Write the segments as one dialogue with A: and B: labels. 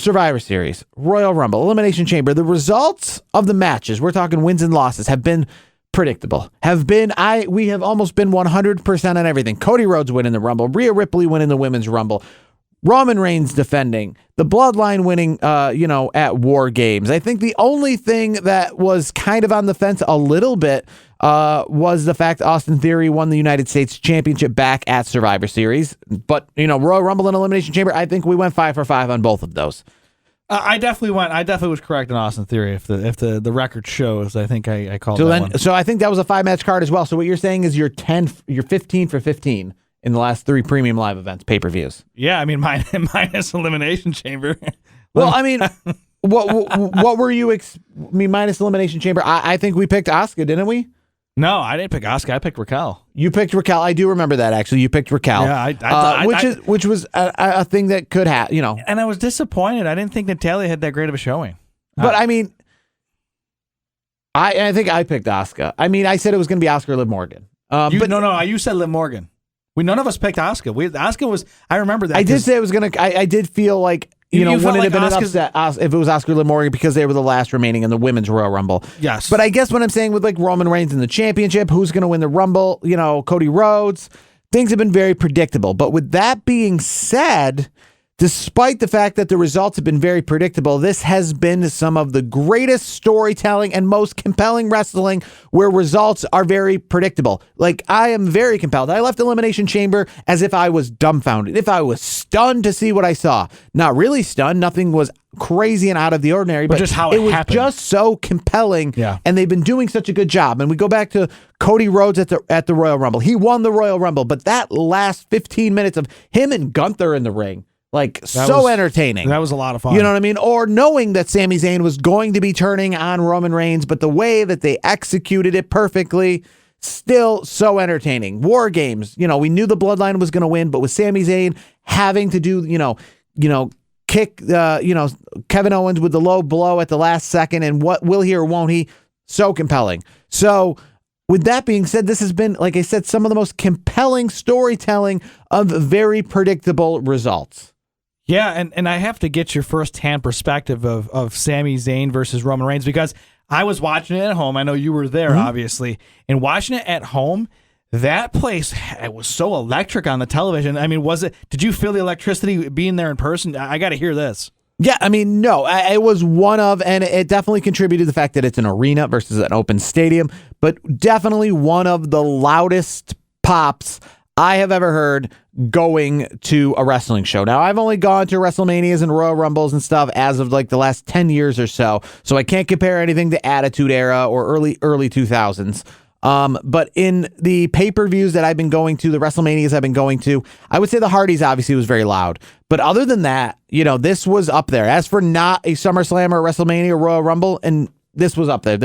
A: Survivor Series, Royal Rumble, Elimination Chamber, the results of the matches, we're talking wins and losses, have been predictable. We have almost been 100% on everything. Cody Rhodes winning the Rumble, Rhea Ripley winning the Women's Rumble, Roman Reigns defending, the Bloodline winning, at War Games. I think the only thing that was kind of on the fence a little bit was the fact Austin Theory won the United States Championship back at Survivor Series. But, Royal Rumble and Elimination Chamber, I think we went 5 for 5 on both of those.
B: I definitely was correct on Austin Theory. If the record shows, I think I called that one.
A: So I think that was a 5-match card as well. So what you're saying is you're 15 for 15 in the last 3 premium live events, pay-per-views.
B: Yeah, I mean, minus Elimination Chamber.
A: Well, I mean, what were you? Minus Elimination Chamber. I think we picked Asuka, didn't we?
B: No, I didn't pick Asuka. I picked Raquel.
A: You picked Raquel. I do remember that, actually. You picked Raquel.
B: Yeah,
A: which was a thing that could happen,
B: And I was disappointed. I didn't think Natalya had that great of a showing.
A: But I mean, I think I picked Asuka. I mean, I said it was going to be Asuka or Liv Morgan.
B: You said Liv Morgan. None of us picked Asuka. Asuka was. I remember that.
A: I did say it was going to. I did feel like. Wouldn't it have been an upset if it was Asuka or Liv Morgan because they were the last remaining in the Women's Royal Rumble.
B: Yes.
A: But I guess what I'm saying with like Roman Reigns in the championship, who's going to win the Rumble, Cody Rhodes, things have been very predictable. But with that being said, despite the fact that the results have been very predictable, this has been some of the greatest storytelling and most compelling wrestling where results are very predictable. Like, I am very compelled. I left Elimination Chamber as if I was dumbfounded, if I was stunned to see what I saw. Not really stunned. Nothing was crazy and out of the ordinary, but
B: just how it
A: was
B: happened.
A: Just so compelling.
B: Yeah.
A: And they've been doing such a good job. And we go back to Cody Rhodes at the Royal Rumble. He won the Royal Rumble, but that last 15 minutes of him and Gunther in the ring, entertaining.
B: That was a lot of fun.
A: You know what I mean? Or knowing that Sami Zayn was going to be turning on Roman Reigns, but the way that they executed it perfectly, still so entertaining. War Games, we knew the Bloodline was going to win, but with Sami Zayn having to do, kick, Kevin Owens with the low blow at the last second, and what will he or won't he? So compelling. So, with that being said, this has been, like I said, some of the most compelling storytelling of very predictable results.
B: Yeah, and I have to get your first-hand perspective of Sami Zayn versus Roman Reigns because I was watching it at home. I know you were there, obviously. And watching it at home, that place, it was so electric on the television. I mean, did you feel the electricity being there in person? I got to hear this.
A: Yeah, I mean, no, it was and it definitely contributed to the fact that it's an arena versus an open stadium, but definitely one of the loudest pops I have ever heard going to a wrestling show. Now, I've only gone to WrestleManias and Royal Rumbles and stuff as of like the last 10 years or so I can't compare anything to Attitude Era or early 2000s. But in the pay-per-views that I've been going to, the WrestleManias I've been going to, I would say the Hardys obviously was very loud. But other than that, this was up there. As for not a SummerSlam or WrestleMania or Royal Rumble, and this was up there.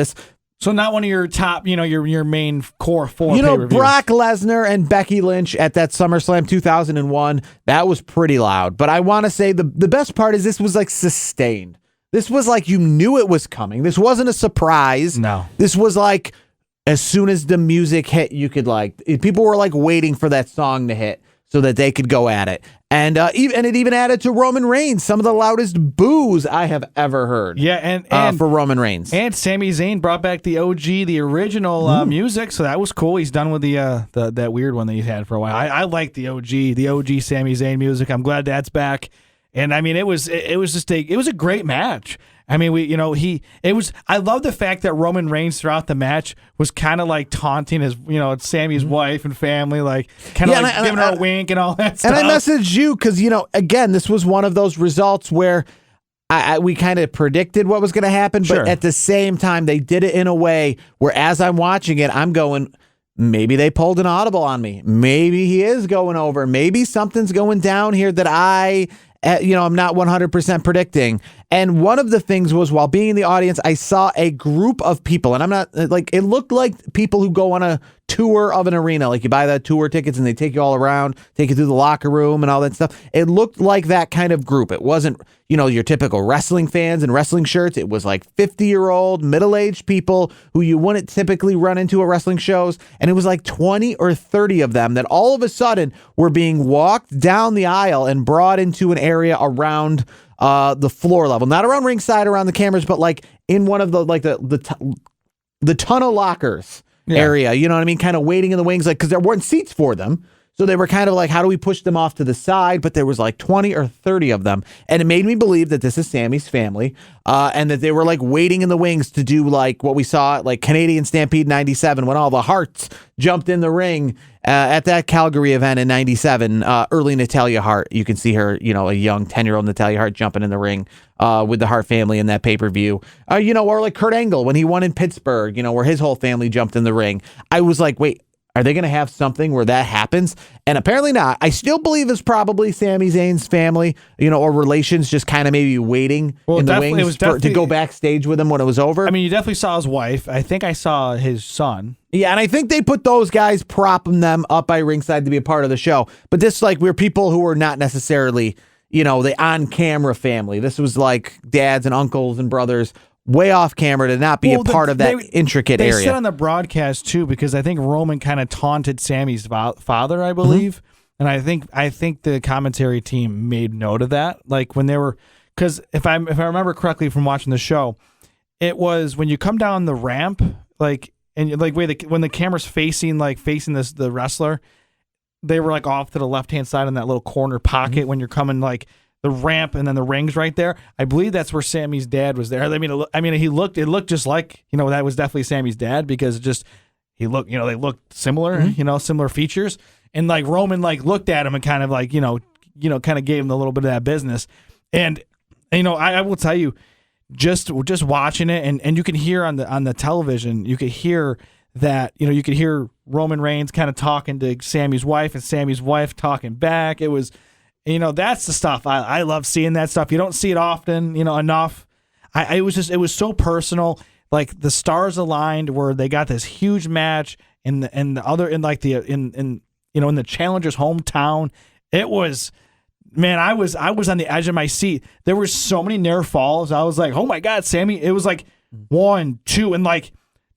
B: So not one of your top, your main core 4 pay-per-views.
A: Brock Lesnar and Becky Lynch at that SummerSlam 2001, that was pretty loud. But I want to say the best part is this was like sustained. This was like you knew it was coming. This wasn't a surprise.
B: No.
A: This was like as soon as the music hit, you could people were like waiting for that song to hit so that they could go at it. And it even added to Roman Reigns, some of the loudest boos I have ever heard.
B: Yeah, and
A: for Roman Reigns.
B: And Sami Zayn brought back the OG, the original music, so that was cool. He's done with the that weird one that he's had for a while. I like the OG Sami Zayn music. I'm glad that's back. And I mean, it was a great match. I mean, I love the fact that Roman Reigns throughout the match was kind of like taunting his, Sammy's wife and family, like kind of giving her a wink and all that stuff.
A: And I messaged you because, again, this was one of those results where we kind of predicted what was going to happen, but at the same time, they did it in a way where as I'm watching it, I'm going, maybe they pulled an audible on me. Maybe he is going over. Maybe something's going down here that I'm not 100% predicting. And one of the things was while being in the audience, I saw a group of people, and I'm not it looked like people who go on a tour of an arena. Like you buy that tour tickets and they take you all around, take you through the locker room and all that stuff. It looked like that kind of group. It wasn't, your typical wrestling fans and wrestling shirts. It was like 50-year-old, middle-aged people who you wouldn't typically run into at wrestling shows. And it was like 20 or 30 of them that all of a sudden were being walked down the aisle and brought into an area around the floor level, not around ringside, around the cameras, but like in one of the tunnel lockers area, you know what I mean? Kind of waiting in the wings, like, because there weren't seats for them. So they were kind of like, how do we push them off to the side? But there was like 20 or 30 of them. And it made me believe that this is Sammy's family and that they were like waiting in the wings to do like what we saw at like Canadian Stampede 97 when all the Harts jumped in the ring at that Calgary event in 97. Early Natalia Hart. You can see her, a young 10-year-old Natalia Hart jumping in the ring with the Hart family in that pay-per-view. Or like Kurt Angle when he won in Pittsburgh, where his whole family jumped in the ring. I was like, wait, are they going to have something where that happens? And apparently not. I still believe it's probably Sami Zayn's family, or relations just kind of maybe waiting in the wings to go backstage with him when it was over.
B: I mean, you definitely saw his wife. I think I saw his son.
A: Yeah, and I think they put those guys propping them up by ringside to be a part of the show. But this, like, we're people who were not necessarily, the on-camera family. This was like dads and uncles and brothers way off camera to not be a part of that intricate area.
B: They said on the broadcast too, because I think Roman kind of taunted Sammy's father, I believe, and I think the commentary team made note of that. Like when they were, because if I remember correctly from watching the show, it was when you come down the ramp, like and like when the camera's facing the wrestler, they were like off to the left hand side in that little corner pocket when you're coming like the ramp and then the ring's right there. I believe that's where Sammy's dad was there. I mean, it looked just like, that was definitely Sammy's dad because they looked similar, similar features. And like Roman like looked at him and kind of like, kind of gave him a little bit of that business. And, I will tell you, just watching it and you can hear on the television, you could hear that, you could hear Roman Reigns kind of talking to Sammy's wife and Sammy's wife talking back. It was, that's the stuff. I love seeing that stuff. You don't see it often, enough. It was so personal. Like the stars aligned where they got this huge match in the challenger's hometown. It was, man, I was on the edge of my seat. There were so many near falls. I was like, oh my God, Sammy. It was like 1, 2, and like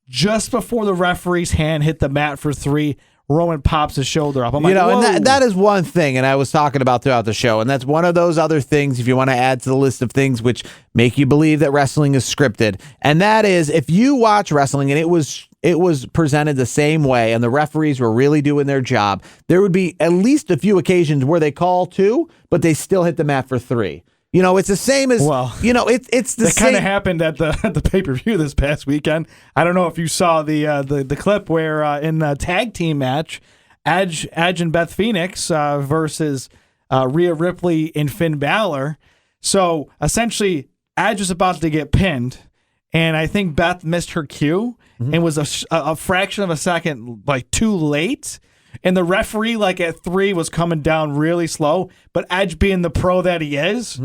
B: just before the referee's hand hit the mat for 3, Roman pops his shoulder up. I'm like, whoa.
A: And that is one thing, and I was talking about throughout the show, and that's one of those other things, if you want to add to the list of things which make you believe that wrestling is scripted, and that is, if you watch wrestling and it was presented the same way, and the referees were really doing their job, there would be at least a few occasions where they call 2, but they still hit the mat for 3. It's the same as, it's the same.
B: That kind of happened at the pay-per-view this past weekend. I don't know if you saw the clip where in the tag team match, Edge and Beth Phoenix versus Rhea Ripley and Finn Balor. So essentially, Edge was about to get pinned, and I think Beth missed her cue and was a fraction of a second like too late. And the referee, like at 3, was coming down really slow, but Edge being the pro that he is,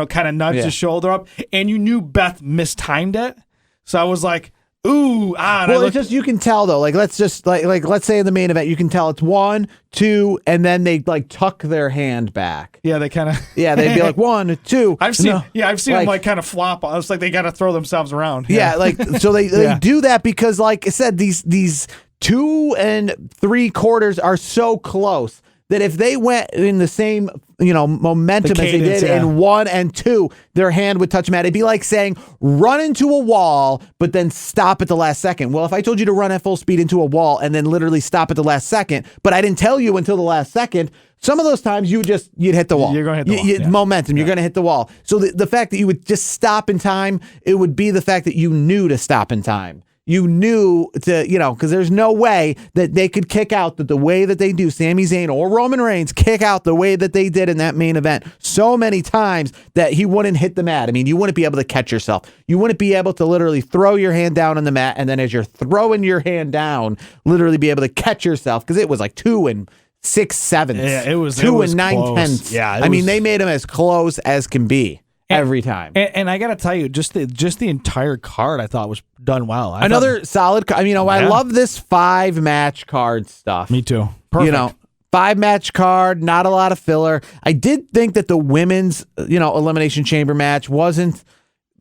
B: kind of nudged his shoulder up, and you knew Beth mistimed it. So I was like, ooh, ah.
A: Well, it's just, you can tell though, like let's just like let's say in the main event, you can tell it's 1, 2, and then they like tuck their hand back.
B: Yeah, they kind of.
A: Yeah, they'd be like 1, 2.
B: I've seen them like kind of flop. It's like they got to throw themselves around.
A: Yeah, like so they do that because, like I said, these 2 3/4 are so close that if they went in the same, momentum
B: cadence,
A: as they did in 1 and 2, their hand would touch mat. It'd be like saying, run into a wall, but then stop at the last second. Well, if I told you to run at full speed into a wall and then literally stop at the last second, but I didn't tell you until the last second, some of those times you'd hit the wall.
B: You're going to hit the wall.
A: Momentum. You're going to hit the wall. So the fact that you would just stop in time, it would be the fact that you knew to stop in time. You knew to, because there's no way that they could kick out the way that they do. Sami Zayn or Roman Reigns kick out the way that they did in that main event so many times that he wouldn't hit the mat. I mean, you wouldn't be able to catch yourself. You wouldn't be able to literally throw your hand down on the mat, and then as you're throwing your hand down, literally be able to catch yourself, because it was like 2 6/7.
B: Yeah, it was
A: 2
B: close.
A: 9/10.
B: Yeah,
A: I mean, they made them as close as can be. every time.
B: And I got to tell you, just the entire card I thought was done well.
A: Another solid. I love this 5-match card stuff.
B: Me too. Perfect.
A: 5-match card, not a lot of filler. I did think that the women's, Elimination Chamber match wasn't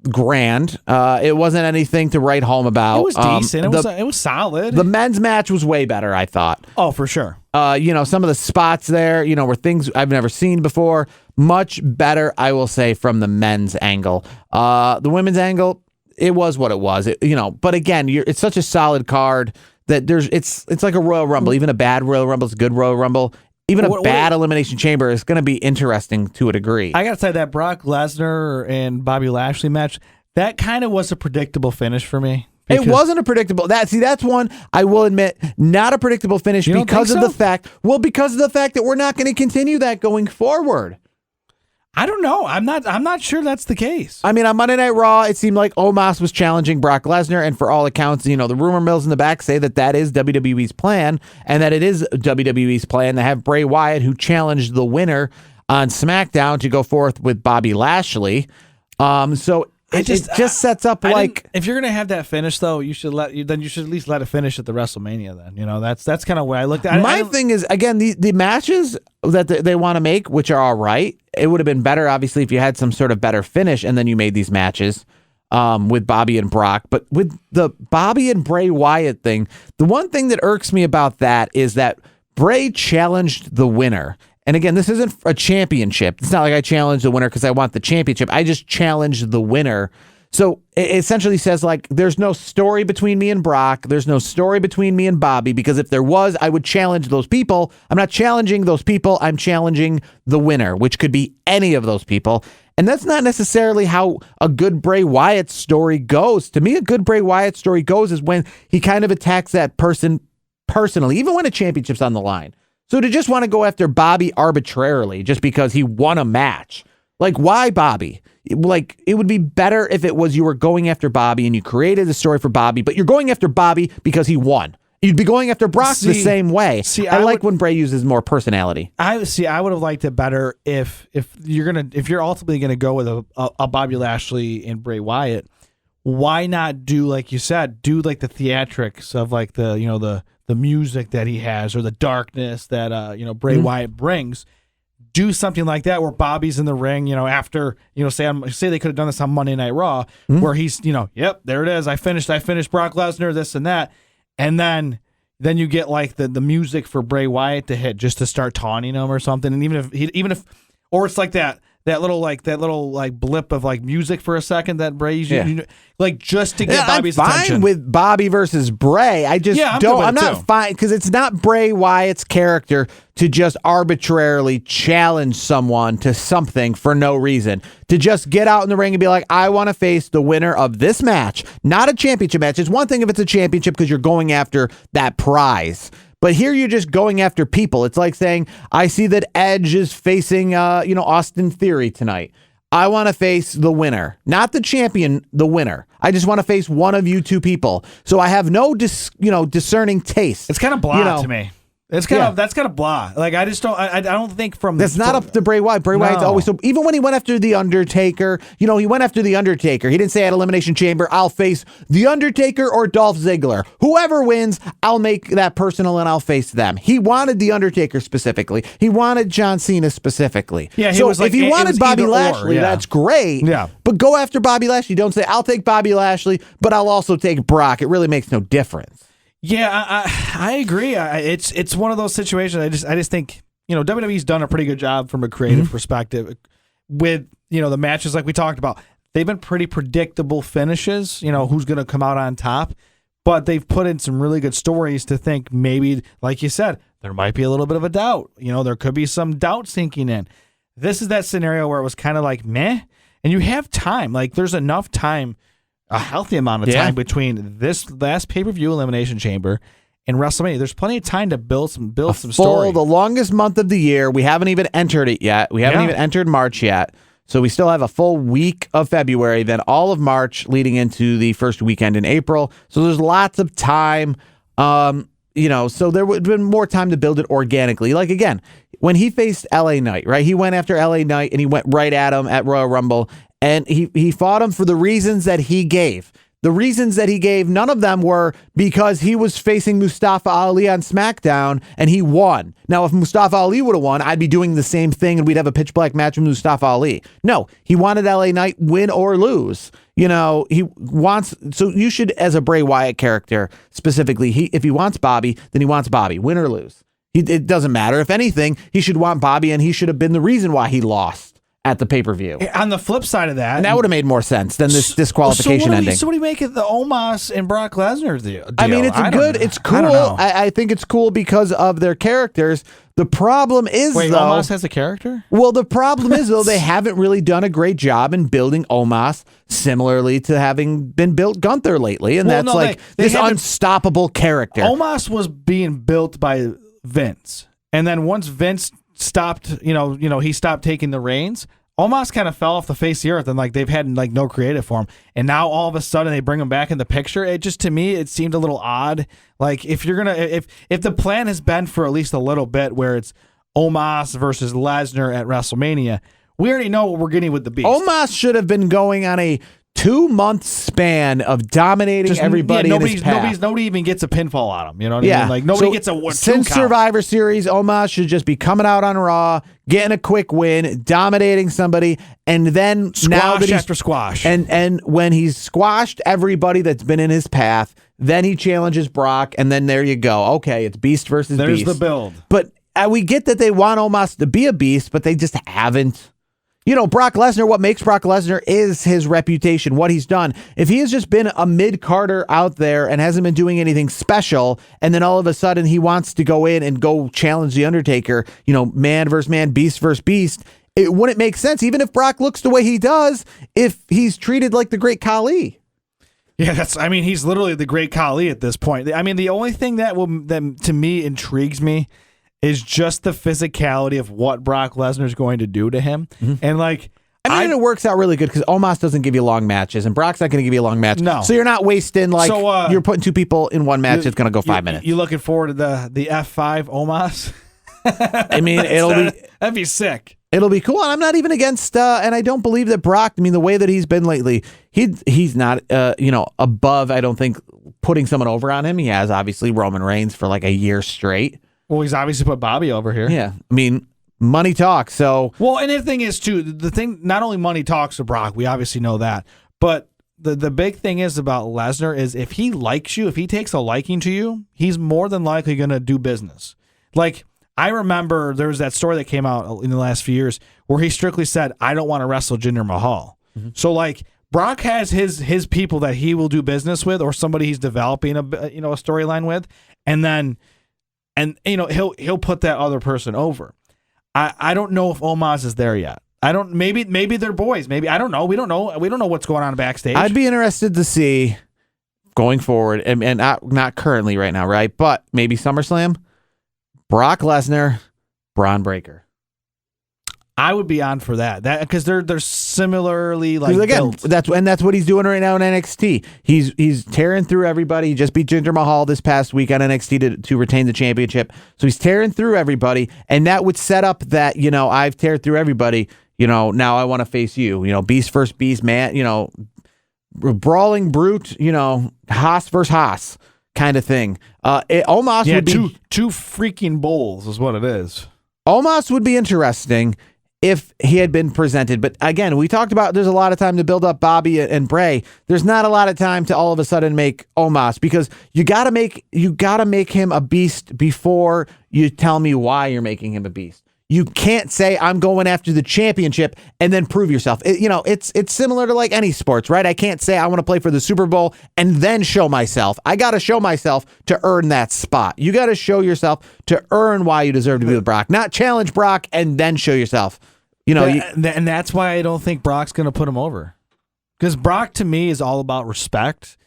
A: grand. It wasn't anything to write home about.
B: It was decent. It was solid.
A: The men's match was way better, I thought.
B: Oh, for sure.
A: Some of the spots there, were things I've never seen before. Much better, I will say, from the men's angle. The women's angle, it was what it was. But again, it's such a solid card that it's like a Royal Rumble. Even a bad Royal Rumble is a good Royal Rumble. Even a bad Elimination Chamber is going to be interesting to a degree.
B: I got to say that Brock Lesnar and Bobby Lashley match, that kind of was a predictable finish for me.
A: It wasn't a predictable. That's one I will admit, not a predictable finish because of the fact that we're not going to continue that going forward.
B: I don't know. I'm not sure that's the case.
A: I mean, on Monday Night Raw, it seemed like Omos was challenging Brock Lesnar, and for all accounts, the rumor mills in the back say that is WWE's plan, and that it is WWE's plan to have Bray Wyatt, who challenged the winner on SmackDown, to go forth with Bobby Lashley. It just sets up
B: if you're gonna have that finish though, you should at least let it finish at the WrestleMania. Then that's kind of where I looked at it.
A: My thing is, again, the matches that they want to make, which are all right. It would have been better, obviously, if you had some sort of better finish, and then you made these matches with Bobby and Brock. But with the Bobby and Bray Wyatt thing, the one thing that irks me about that is that Bray challenged the winner. And again, this isn't a championship. It's not like I challenge the winner because I want the championship. I just challenged the winner. So it essentially says, there's no story between me and Brock. There's no story between me and Bobby, because if there was, I would challenge those people. I'm not challenging those people. I'm challenging the winner, which could be any of those people. And that's not necessarily how a good Bray Wyatt story goes. To me, a good Bray Wyatt story goes is when he kind of attacks that person personally, even when a championship's on the line. So to just want to go after Bobby arbitrarily just because he won a match, why Bobby? It would be better if it was you were going after Bobby and you created a story for Bobby, but you're going after Bobby because he won. You'd be going after Brock the same way. I like when Bray uses more personality.
B: I would have liked it better if you're ultimately gonna go with a Bobby Lashley and Bray Wyatt. Why not do, like you said, the theatrics of the music that he has, or the darkness that Bray Wyatt brings. Do something like that where Bobby's in the ring, after say they could have done this on Monday Night Raw, where he's yep, there it is, I finished Brock Lesnar, this and that, and then you get the music for Bray Wyatt to hit just to start taunting him or something, and even if or it's like that little blip of music for a second that Bray's just to get Bobby's attention.
A: I'm fine with Bobby versus Bray. I'm not fine because it's not Bray Wyatt's character to just arbitrarily challenge someone to something for no reason. To just get out in the ring and be like, I want to face the winner of this match, not a championship match. It's one thing if it's a championship because you're going after that prize. But here you're just going after people. It's like saying, I see that Edge is facing, Austin Theory tonight. I want to face the winner, not the champion, the winner. I just want to face one of you two people. So I have no, discerning taste.
B: It's kind of blah to me. That's kind of blah. I just don't. I don't think from.
A: That's not up to Bray Wyatt. Bray Wyatt's always so. Even when he went after the Undertaker, he went after the Undertaker. He didn't say at Elimination Chamber, I'll face the Undertaker or Dolph Ziggler. Whoever wins, I'll make that personal and I'll face them. He wanted the Undertaker specifically. He wanted John Cena specifically.
B: Yeah.
A: So if he wanted Bobby Lashley, that's great.
B: Yeah.
A: But go after Bobby Lashley. Don't say I'll take Bobby Lashley, but I'll also take Brock. It really makes no difference.
B: Yeah, I agree. It's one of those situations. I just think WWE's done a pretty good job from a creative perspective with the matches like we talked about. They've been pretty predictable finishes. Who's going to come out on top, but they've put in some really good stories to think maybe, like you said, there might be a little bit of a doubt. There could be some doubt sinking in. This is that scenario where it was kind of like meh, and you have time. There's enough time. A healthy amount of time between this last pay-per-view Elimination Chamber and WrestleMania. There's plenty of time to build some story.
A: The longest month of the year. We haven't even entered it yet. We haven't even entered March yet. So we still have a full week of February, then all of March leading into the first weekend in April. So there's lots of time. So there would have been more time to build it organically. Again, when he faced LA Knight, right? He went after LA Knight and he went right at him at Royal Rumble. and he fought him for the reasons that he gave. The reasons that he gave, none of them were because he was facing Mustafa Ali on SmackDown and he won. Now, if Mustafa Ali would have won, I'd be doing the same thing and we'd have a pitch black match with Mustafa Ali. No, he wanted LA Knight win or lose. You know, he wants, so you should, as a Bray Wyatt character specifically, if he wants Bobby, then he wants Bobby, win or lose. It doesn't matter. If anything, he should want Bobby, and he should have been the reason why he lost at the pay-per-view.
B: On the flip side of that,
A: and that would have made more sense than this disqualification ending.
B: So what do you make of the Omos and Brock Lesnar deal?
A: I mean, it's cool. I think it's cool because of their characters. The problem is, though,
B: Omos has a character?
A: Well, the problem is, though, they haven't really done a great job in building Omos similarly to having been built Gunther lately, and they this unstoppable character.
B: Omos was being built by Vince, and then once Vince stopped, he stopped taking the reins, Omos kind of fell off the face of the earth, and like they've had like no creative for him. And now all of a sudden they bring him back in the picture. It just, to me, it seemed a little odd. Like if the plan has been for at least a little bit where it's Omos versus Lesnar at WrestleMania, we already know what we're getting with the Beast.
A: Omos should have been going on a 2-month span of dominating everybody in his path.
B: Nobody even gets a pinfall on him. You know what I mean? Like nobody gets a 2
A: since
B: count.
A: Survivor Series, Omos should just be coming out on Raw, getting a quick win, dominating somebody, and then
B: squash after squash.
A: And when he's squashed everybody that's been in his path, then he challenges Brock, and then there you go. Okay, it's Beast versus Beast.
B: There's the build.
A: But we get that they want Omos to be a beast, but they just haven't. You know, Brock Lesnar, what makes Brock Lesnar is his reputation, what he's done. If he has just been a mid-carder out there and hasn't been doing anything special, and then all of a sudden he wants to go in and go challenge The Undertaker, man versus man, beast versus beast, it wouldn't make sense, even if Brock looks the way he does, if he's treated like the great Khali.
B: Yeah, he's literally the great Khali at this point. I mean, the only thing that to me intrigues me is just the physicality of what Brock Lesnar is going to do to him. Mm-hmm. And
A: it works out really good because Omos doesn't give you long matches and Brock's not going to give you a long match.
B: No.
A: So you're not wasting, you're putting 2 people in one match that's going to go 5 minutes.
B: You looking forward to the F5 Omos?
A: I mean,
B: that'd be sick.
A: It'll be cool. And I'm not even against, and I don't believe that Brock, the way that he's been lately, he's not, above, I don't think, putting someone over on him. He has, obviously, Roman Reigns for like a year straight.
B: Well, he's obviously put Bobby over here.
A: Yeah. I mean, money talks. So.
B: Well, and the thing is, too, not only money talks to Brock, we obviously know that, but the big thing is about Lesnar is if he likes you, if he takes a liking to you, he's more than likely going to do business. Like, I remember there was that story that came out in the last few years where he strictly said, I don't want to wrestle Jinder Mahal. Mm-hmm. So, Brock has his people that he will do business with or somebody he's developing a storyline with, and he'll put that other person over. I don't know if Omos is there yet. Maybe they're boys. Maybe I don't know. We don't know what's going on backstage.
A: I'd be interested to see going forward, and not currently right now, right? But maybe SummerSlam, Brock Lesnar, Braun Breaker.
B: I would be on for that. Because they're similarly
A: again,
B: built.
A: That's what he's doing right now in NXT. He's tearing through everybody. He just beat Jinder Mahal this past week on NXT to retain the championship. So he's tearing through everybody, and that would set up that I've teared through everybody. Now I want to face you. Beast versus beast, man. Brawling brute. Haas versus Haas kind of thing. Omos would be
B: two freaking bulls is what it is.
A: Omos would be interesting if he had been presented. But again, we talked about there's a lot of time to build up Bobby and Bray. There's not a lot of time to all of a sudden make Omos, because you gotta make him a beast before you tell me why you're making him a beast. You can't say I'm going after the championship and then prove yourself. It's similar to like any sports, right? I can't say I want to play for the Super Bowl and then show myself. I got to show myself to earn that spot. You got to show yourself to earn why you deserve to be with Brock, not challenge Brock and then show yourself.
B: And that's why I don't think Brock's going to put him over. Because Brock, to me, is all about respect.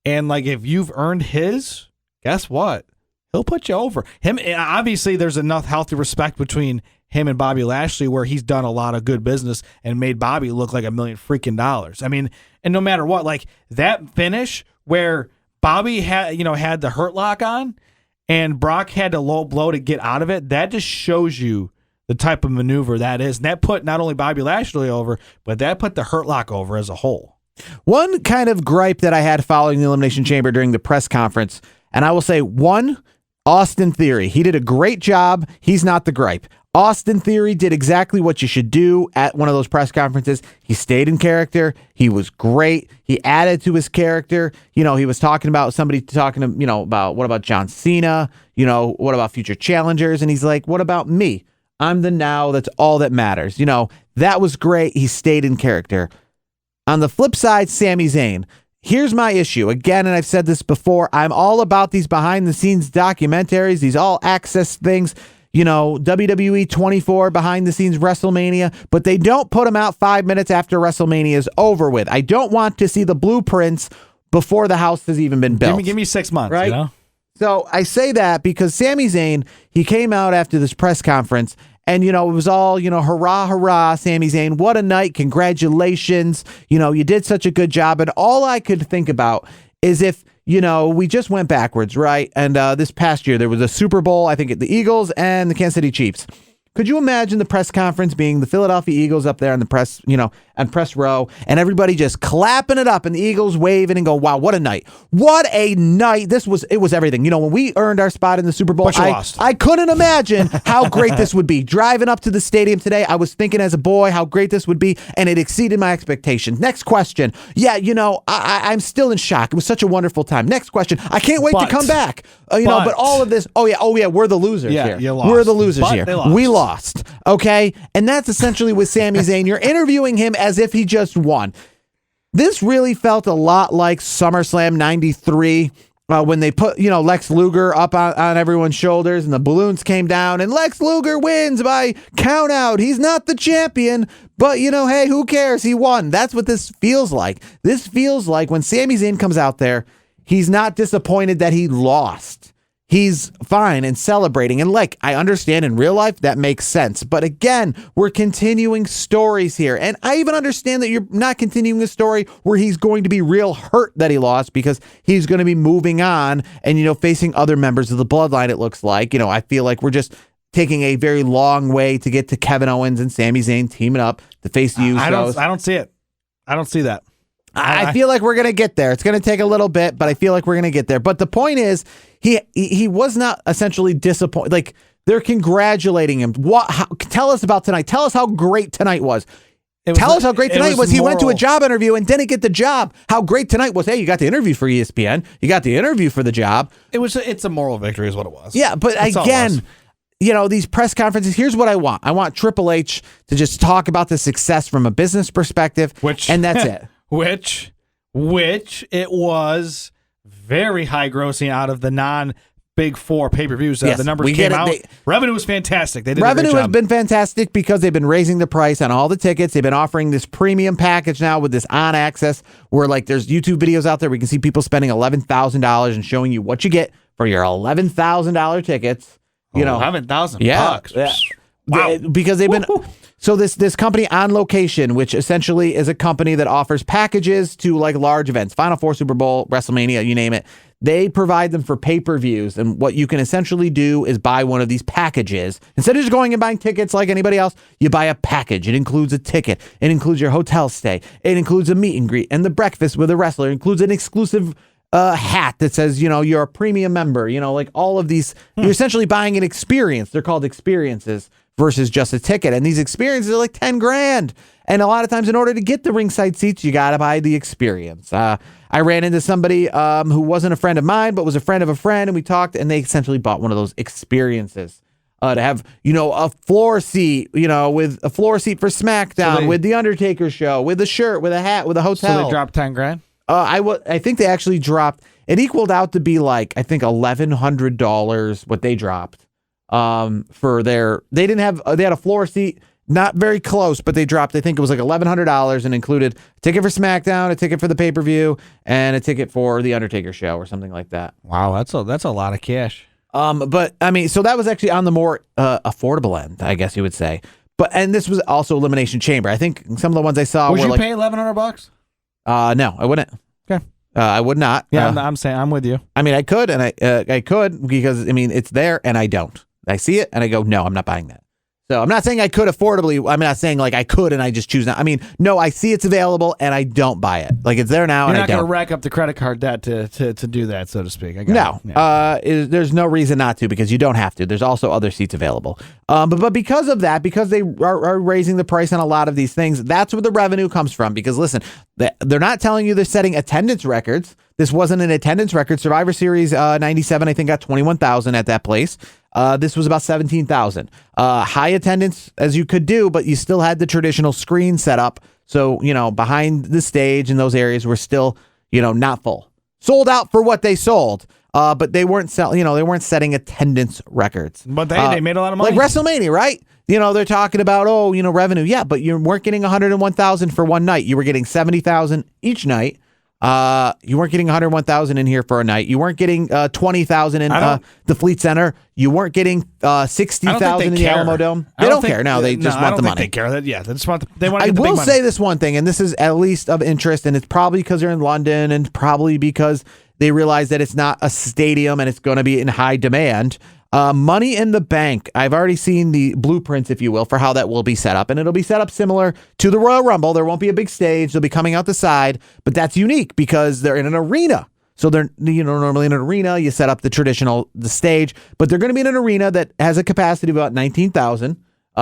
B: And if you've earned his, guess what? He'll put you over. Obviously, there's enough healthy respect between him and Bobby Lashley where he's done a lot of good business and made Bobby look like $1 million freaking dollars. I mean, and no matter what, that finish where Bobby had the Hurt Lock on and Brock had to low blow to get out of it, that just shows you the type of maneuver that is. And that put not only Bobby Lashley over, but that put the Hurt Lock over as a whole.
A: One kind of gripe that I had following the Elimination Chamber during the press conference, and I will say, one, Austin Theory. He did a great job. He's not the gripe. Austin Theory did exactly what you should do at one of those press conferences. He stayed in character. He was great. He added to his character. He was talking about somebody talking to, about what about John Cena? What about future challengers? And he's like, what about me? I'm the now. That's all that matters. That was great. He stayed in character. On the flip side, Sami Zayn. Here's my issue. Again, and I've said this before, I'm all about these behind-the-scenes documentaries, these all-access things, WWE 24 behind-the-scenes WrestleMania, but they don't put them out 5 minutes after WrestleMania is over with. I don't want to see the blueprints before the house has even been built.
B: Give me 6 months,
A: right? So I say that because Sami Zayn, he came out after this press conference, and, it was all, hurrah, hurrah, Sami Zayn. What a night. Congratulations. You did such a good job. And all I could think about is if, we just went backwards, right? And this past year, there was a Super Bowl, I think, at the Eagles and the Kansas City Chiefs. Could you imagine the press conference being the Philadelphia Eagles up there on the press, on press row, and everybody just clapping it up and the Eagles waving and go, wow, what a night. What a night. It was everything. When we earned our spot in the Super Bowl, I couldn't imagine how great this would be. Driving up to the stadium today, I was thinking as a boy how great this would be, and it exceeded my expectations. Next question. Yeah, I'm still in shock. It was such a wonderful time. Next question. I can't wait to come back. But all of this, oh yeah, we're the losers here.
B: You lost.
A: We're the losers here.
B: We
A: lost. Okay? And that's essentially with Sami Zayn. You're interviewing him as if he just won. This really felt a lot like SummerSlam 93 when they put, Lex Luger up on everyone's shoulders and the balloons came down and Lex Luger wins by count out. He's not the champion, but, hey, who cares? He won. That's what this feels like. This feels like when Sami Zayn comes out there, he's not disappointed that he lost. He's fine and celebrating. And I understand in real life that makes sense. But again, we're continuing stories here. And I even understand that you're not continuing a story where he's going to be real hurt that he lost because he's going to be moving on and, facing other members of the bloodline, it looks like. I feel like we're just taking a very long way to get to Kevin Owens and Sami Zayn teaming up to face the Usos.
B: I don't see it. I don't see that.
A: I feel like we're going to get there. It's going to take a little bit, but I feel like we're going to get there. But the point is, he was not essentially disappointed. Like, they're congratulating him. Tell us about tonight. Tell us how great tonight was. Tell us how great tonight was. He went to a job interview and didn't get the job. How great tonight was. Hey, you got the interview for ESPN. You got the interview for the job.
B: It's a moral victory is what it was.
A: Yeah, but again, these press conferences, here's what I want. I want Triple H to just talk about the success from a business perspective, and that's it.
B: Which it was very high grossing out of the non-Big Four pay-per-views.
A: Yes,
B: the numbers came out. Revenue was fantastic. They did
A: revenue
B: a great
A: has been fantastic because they've been raising the price on all the tickets. They've been offering this premium package now with this on access where there's YouTube videos out there where you can see people spending $11,000 and showing you what you get for your $11,000 tickets.
B: $11,000 bucks.
A: Yeah.
B: Wow.
A: Because they've been... So this company On Location, which essentially is a company that offers packages to large events, Final Four, Super Bowl, WrestleMania, you name it. They provide them for pay-per-views. And what you can essentially do is buy one of these packages. Instead of just going and buying tickets like anybody else, you buy a package. It includes a ticket. It includes your hotel stay. It includes a meet and greet and the breakfast with a wrestler. It includes an exclusive hat that says, you're a premium member. All of these. You're essentially buying an experience. They're called experiences versus just a ticket. And these experiences are like $10,000. And a lot of times in order to get the ringside seats, you got to buy the experience. I ran into somebody who wasn't a friend of mine, but was a friend of a friend. And we talked and they essentially bought one of those experiences to have, a floor seat, with a floor seat for SmackDown, with the Undertaker show, with a shirt, with a hat, with a hotel.
B: So they dropped $10,000?
A: I think they actually dropped, it equaled out to be I think $1,100 what they dropped. They had a floor seat, not very close, but they dropped, I think it was $1,100 and included a ticket for SmackDown, a ticket for the pay-per-view, and a ticket for the Undertaker show or something like that.
B: Wow, that's a lot of cash.
A: But I mean, so that was actually on the more affordable end, I guess you would say. And this was also Elimination Chamber. I think some of the ones I saw
B: would
A: were
B: you pay $1,100?
A: No, I wouldn't.
B: Okay.
A: I would not.
B: Yeah, I'm saying I'm with you.
A: I mean, I could, and I could because it's there, and I don't. I see it, and I go, no, I'm not buying that. So I'm not saying I could affordably. I'm not saying like I could and I just choose not. I mean, no, I see it's available and I don't buy it. Like it's there now.
B: You're
A: and
B: not
A: I don't.
B: going to rack up the credit card debt to do that, so to speak. I got it. Yeah.
A: There's no reason not to because you don't have to. There's also other seats available. But because of that, because they are raising the price on a lot of these things, that's where the revenue comes from. Because listen, they're not telling you they're setting attendance records. This wasn't an attendance record. Survivor Series 97, I think, got 21,000 at that place. This was about 17,000. High attendance as you could do, but you still had the traditional screen set up. So, behind the stage and those areas were still, not full. Sold out for what they sold. But they weren't selling, they weren't setting attendance records.
B: But they made a lot of money.
A: Like WrestleMania, right? They're talking about, revenue. Yeah, but you weren't getting 101,000 for one night. You were getting 70,000 each night. You weren't getting 101,000 in here for a night. You weren't getting 20,000 in the Fleet Center. You weren't getting 60,000 in the Alamo Dome. They don't care. No, they just want the money.
B: They care that. Yeah, they just want. They want.
A: I
B: will
A: will say this one thing, and this is at least of interest, and it's probably because they're in London, and probably because they realize that it's not a stadium and it's going to be in high demand. Money in the Bank. I've already seen the blueprints, if you will, for how that will be set up. And it'll be set up similar to the Royal Rumble. There won't be a big stage. They'll be coming out the side. But that's unique because they're in an arena. So they're, normally in an arena, you set up the stage. But they're going to be in an arena that has a capacity of about 19,000,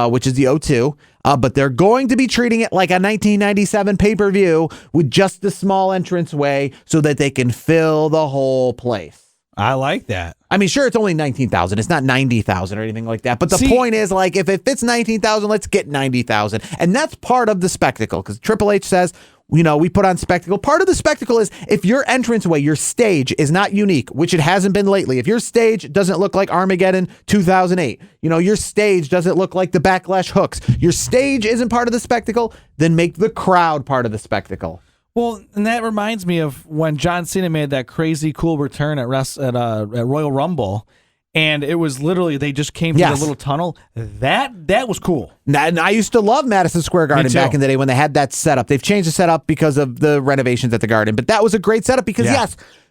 A: which is the O2. But they're going to be treating it like a 1997 pay-per-view with just the small entranceway so that they can fill the whole place.
B: I like that.
A: I mean, sure, it's only 19,000. It's not 90,000 or anything like that. But the point is, like, if it fits 19,000, let's get 90,000. And that's part of the spectacle because Triple H says, we put on spectacle. Part of the spectacle is if your entranceway, your stage is not unique, which it hasn't been lately. If your stage doesn't look like Armageddon 2008, your stage doesn't look like the Backlash hooks, your stage isn't part of the spectacle, then make the crowd part of the spectacle.
B: Well, and that reminds me of when John Cena made that crazy cool return at Royal Rumble, and it was literally they just came through the little tunnel. That was cool.
A: And I used to love Madison Square Garden back in the day when they had that setup. They've changed the setup because of the renovations at the Garden, but that was a great setup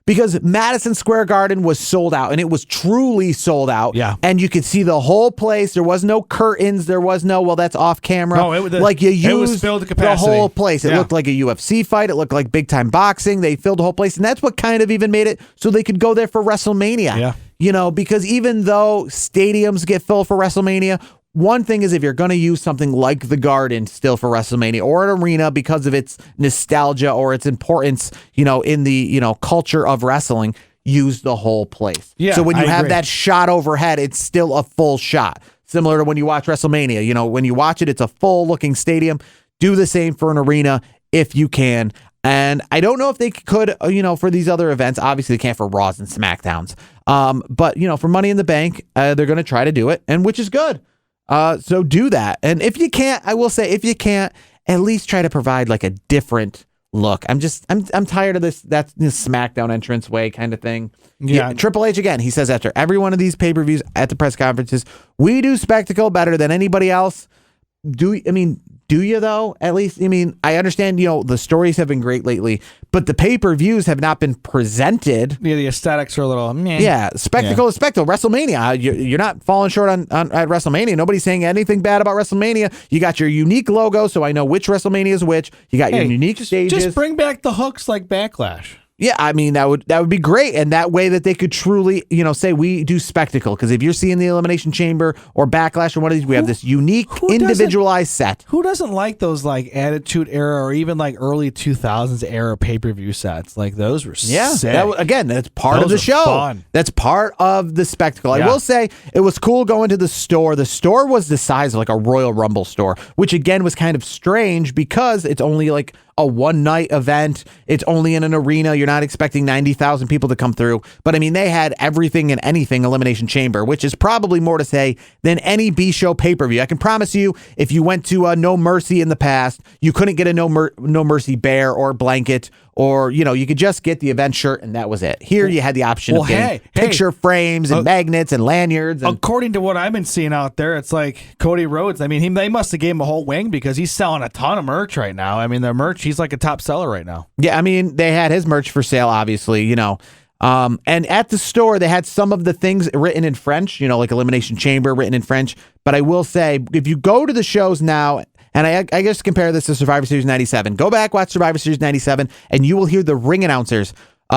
A: because Madison Square Garden was sold out, and it was truly sold out.
B: Yeah.
A: And you could see the whole place. There was no curtains. There was no, that's off camera.
B: No,
A: you used
B: it was filled to
A: the
B: capacity.
A: whole place. It looked like a UFC fight. It looked like big-time boxing. They filled the whole place, and that's what kind of even made it so they could go there for WrestleMania.
B: Yeah.
A: Because even though stadiums get filled for WrestleMania, one thing is if you're going to use something like the Garden still for WrestleMania or an arena because of its nostalgia or its importance, in the, culture of wrestling, use the whole place.
B: Yeah,
A: so when you
B: I
A: have
B: agree.
A: that shot overhead, it's still a full shot. Similar to when you watch WrestleMania, when you watch it, it's a full looking stadium. Do the same for an arena if you can. And I don't know if they could, for these other events. Obviously, they can't for Raws and SmackDowns. But, for Money in the Bank, they're going to try to do it, and which is good. So do that. And if you can't, I will say, if you can't, at least try to provide like a different look. I'm tired of this SmackDown entranceway kind of thing.
B: Yeah.
A: Triple H, again, he says after every one of these pay-per-views at the press conferences, we do spectacle better than anybody else. Do you though? At least, I understand, the stories have been great lately, but the pay-per-views have not been presented.
B: Yeah, the aesthetics are a little meh.
A: Yeah, spectacle is spectacle. WrestleMania, you're not falling short on at WrestleMania. Nobody's saying anything bad about WrestleMania. You got your unique logo, so I know which WrestleMania is which. You got your unique stages.
B: Just bring back the hooks like Backlash.
A: Yeah, that would be great, and that way that they could truly, say we do spectacle. Because if you're seeing the Elimination Chamber or Backlash or one of these, we have this unique, individualized set.
B: Who doesn't like those like Attitude Era or even like early 2000s era pay-per-view sets? Like those were sick.
A: Again, that's part of the
B: Those are
A: show.
B: fun.
A: That's part of the spectacle.
B: Yeah.
A: I will say it was cool going to the store. The store was the size of like a Royal Rumble store, which again was kind of strange because it's only like a one-night event. It's only in an arena. You're not expecting 90,000 people to come through. But, they had everything and anything Elimination Chamber, which is probably more to say than any B-show pay-per-view. I can promise you, if you went to No Mercy in the past, you couldn't get a No Mercy bear or blanket, or, you could just get the event shirt, and that was it. Here you had the option of getting picture frames and magnets and lanyards. And
B: according to what I've been seeing out there, it's like Cody Rhodes. They must have gave him a whole wing because he's selling a ton of merch right now. The merch, he's like a top seller right now.
A: Yeah, they had his merch for sale, obviously, And at the store, they had some of the things written in French, like Elimination Chamber written in French. But I will say, if you go to the shows now, and I guess compare this to Survivor Series 97, go back, watch Survivor Series 97, and you will hear the ring announcers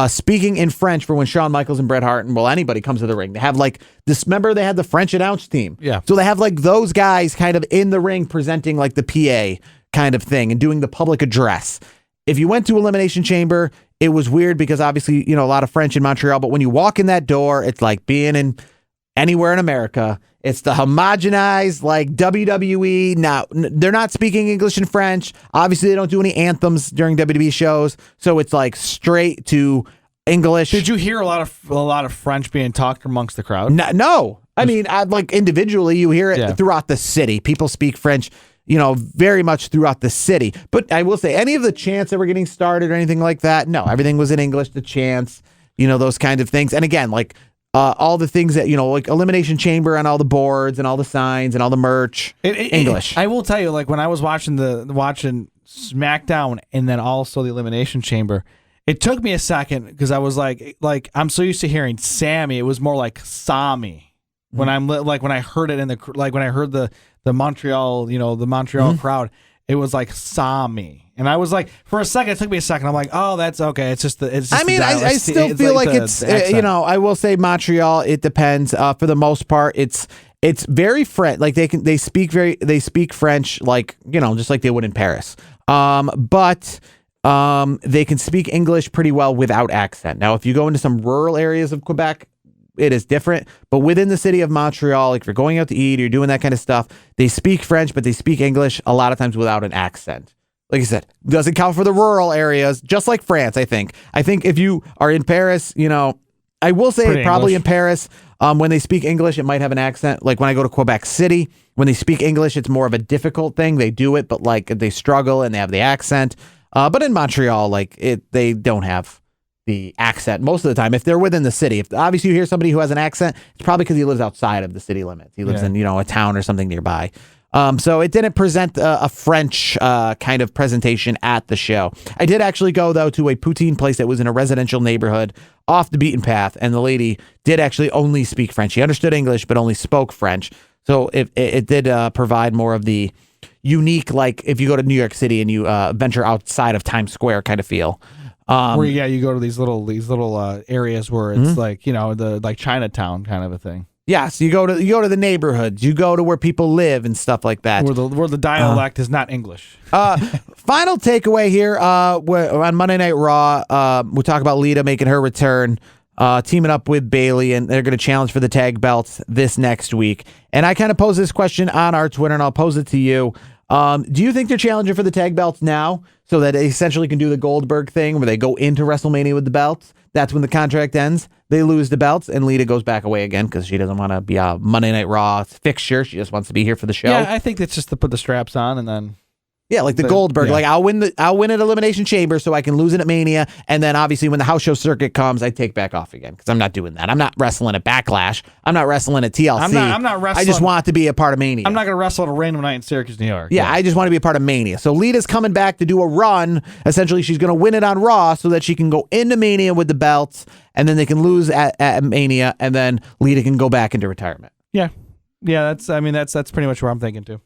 A: speaking in French for when Shawn Michaels and Bret Hart and anybody comes to the ring. They have this, remember they had the French announce team.
B: Yeah.
A: So they have those guys kind of in the ring presenting the PA kind of thing and doing the public address. If you went to Elimination Chamber, it was weird because obviously, a lot of French in Montreal, but when you walk in that door, it's like being in anywhere in America. It's the homogenized WWE. Now, they're not speaking English and French. Obviously, they don't do any anthems during WWE shows, so it's straight to English.
B: Did you hear a lot of French being talked amongst the crowd?
A: No. I mean, individually, you hear it throughout the city. People speak French, very much throughout the city. But I will say, any of the chants that were getting started or anything like that, no, everything was in English, the chants, those kinds of things. And again, all the things that, Elimination Chamber and all the boards and all the signs and all the merch, English.
B: I will tell you, when I was watching SmackDown and then also the Elimination Chamber, it took me a second because I was like I'm so used to hearing Sammy, it was more like Sami. When I'm when I heard it when I heard the Montreal, the Montreal crowd, it was like Sami. And I was for a second, it took me a second. I'm like, oh, that's okay. It's just the.
A: I still feel like it's I will say Montreal. It depends. For the most part, it's very French. They speak French just like they would in Paris. But they can speak English pretty well without accent. Now, if you go into some rural areas of Quebec, it is different. But within the city of Montreal, if you're going out to eat or you're doing that kind of stuff, they speak French, but they speak English a lot of times without an accent. Like I said, doesn't count for the rural areas, just like France, I think. I think if you are in Paris, I will say
B: Pretty
A: probably
B: English.
A: in Paris, when they speak English, it might have an accent. Like when I go to Quebec City, when they speak English, it's more of a difficult thing. They do it, but they struggle and they have the accent. But in Montreal, they don't have the accent most of the time. If they're within the city, if obviously you hear somebody who has an accent, it's probably because he lives outside of the city limits. He lives in, a town or something nearby. So it didn't present a French kind of presentation at the show. I did actually go, though, to a poutine place that was in a residential neighborhood off the beaten path, and the lady did actually only speak French. She understood English, but only spoke French. So it did provide more of the unique, if you go to New York City and you venture outside of Times Square kind of feel.
B: Where you go to these little areas where it's the Chinatown kind of a thing.
A: Yeah, so you go to the neighborhoods, you go to where people live and stuff like that.
B: Where the dialect is not English.
A: Final takeaway here, on Monday Night Raw, we'll talk about Lita making her return, teaming up with Bayley, and they're going to challenge for the tag belts this next week. And I kind of posed this question on our Twitter, and I'll pose it to you. Do you think they're challenging for the tag belts now so that they essentially can do the Goldberg thing where they go into WrestleMania with the belts? That's when the contract ends. They lose the belts, and Lita goes back away again because she doesn't want to be a Monday Night Raw fixture. She just wants to be here for the show.
B: Yeah, I think it's just to put the straps on and then.
A: Yeah, like the Goldberg. Yeah. I'll win at Elimination Chamber so I can lose it at Mania, and then obviously when the house show circuit comes, I take back off again because I'm not doing that. I'm not wrestling at Backlash. I'm not wrestling at TLC.
B: I'm not wrestling.
A: I just want to be a part of Mania.
B: I'm not going to wrestle at a random night in Syracuse, New York.
A: Yeah, I just want to be a part of Mania. So Lita's coming back to do a run. Essentially, she's going to win it on Raw so that she can go into Mania with the belts, and then they can lose at Mania, and then Lita can go back into retirement.
B: Yeah, that's pretty much where I'm thinking too.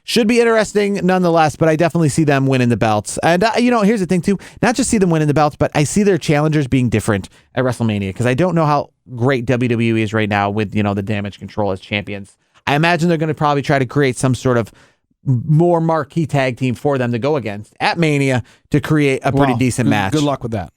A: Should be interesting nonetheless, but I definitely see them winning the belts. And, here's the thing, too. Not just see them winning the belts, but I see their challengers being different at WrestleMania because I don't know how great WWE is right now with, the Damage Control as champions. I imagine they're going to probably try to create some sort of more marquee tag team for them to go against at Mania to create a pretty decent match.
B: Good luck with that.